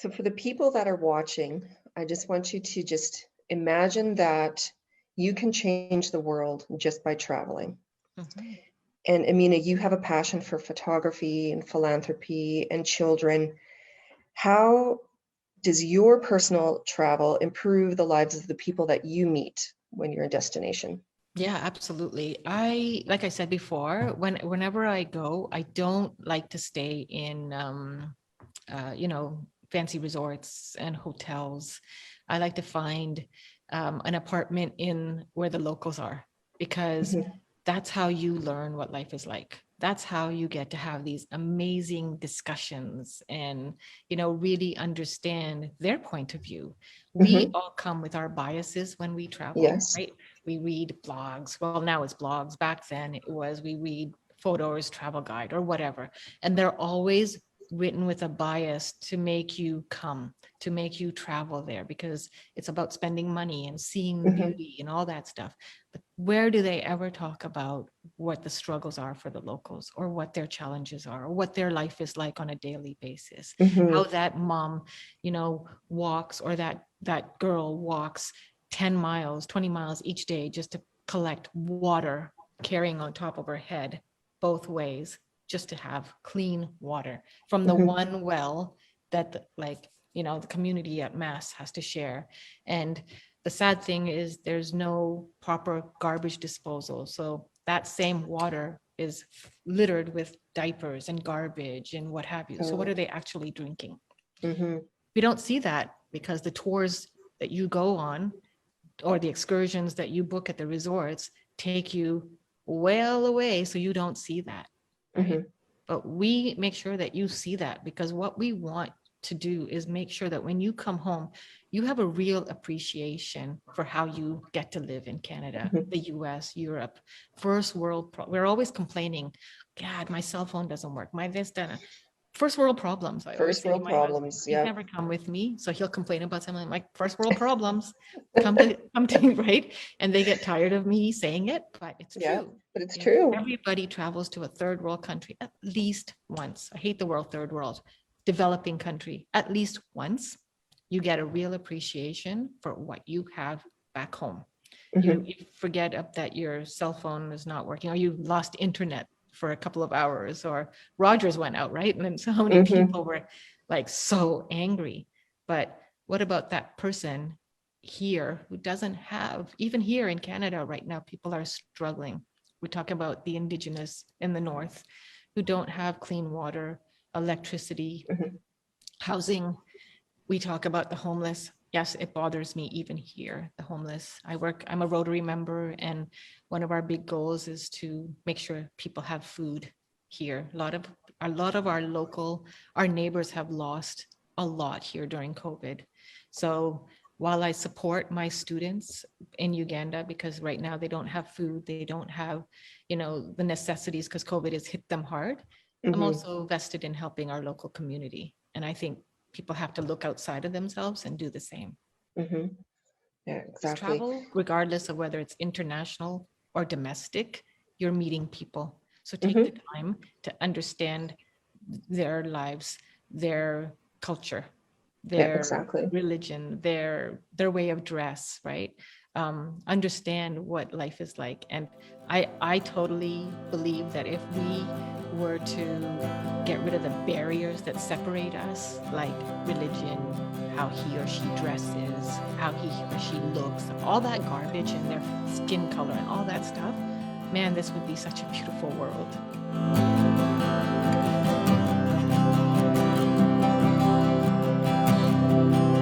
So for the people that are watching, I just want you to just imagine that you can change the world just by traveling. Mhm. And Amina, you have a passion for photography and philanthropy and children. How does your personal travel improve the lives of the people that you meet when you're in destination? Yeah, absolutely. Like I said before, whenever I go, I don't like to stay in, fancy resorts and hotels. I like to find an apartment in where the locals are, because Mhm, that's how you learn what life is like. That's how you get to have these amazing discussions and, really understand their point of view. We mhm. all come with our biases when we travel, Yes. right? We read blogs. Well, now it's blogs. Back then it was we read photos, travel guide, or whatever. And they're always written with a bias to make you come, to make you travel there, because it's about spending money and seeing the Mhm, beauty and all that stuff. But where do they ever talk about what the struggles are for the locals, or what their challenges are, or what their life is like on a daily basis? How mhm. that mom, walks, or that girl walks 10 miles, 20 miles each day just to collect water, carrying on top of her head both ways, just to have clean water from the Mhm. one well that the community at Mass has to share. And the sad thing is there's no proper garbage disposal. So that same water is littered with diapers and garbage and what have you. So what Oh, are they actually drinking? mhm. We don't see that because the tours that you go on, or the excursions that you book at the resorts, take you well away, so you don't see that, right? Mhm. But we make sure that you see that, because what we want to do is make sure that when you come home, you have a real appreciation for how you get to live in Canada, Mhm. the US, Europe. First world, we're always complaining, God, my cell phone doesn't work, my this, that. First world problems. I always First say to world my husband, problems. he's Yeah. never come with me, so he'll complain about something like first world problems. Come to right, and they get tired of me saying it, but it's Yeah. true. But it's true. Everybody travels to a third world country at least once. I hate the word third world, developing country at least once. You get a real appreciation for what you have back home. You, Mhm. you forget that your cell phone is not working, or you lost internet for a couple of hours, or Rogers went out, right? And then so many Mhm. people were like so angry. But what about that person here who doesn't have, even here in Canada right now, people are struggling. We talk about the Indigenous in the North who don't have clean water, electricity, Mhm. housing. We talk about the homeless. Yes, it bothers me even here, the homeless. I'm a Rotary member, and one of our big goals is to make sure people have food here. A lot of our neighbors have lost a lot here during COVID. So while I support my students in Uganda, because right now they don't have food, they don't have, the necessities, because COVID has hit them hard, I'm Mhm. also vested in helping our local community. And I think people have to look outside of themselves and do the same. Mhm. Yeah, Because exactly. travel, regardless of whether it's international or domestic, you're meeting people. So take the Mhm. time to understand their lives, their culture, Yeah, their exactly. religion, their way of dress, right? Understand what life is like. And I totally believe that if we were to get rid of the barriers that separate us, like religion, how he or she dresses, how he or she looks, all that garbage, and their skin color and all that stuff, man, this would be such a beautiful world.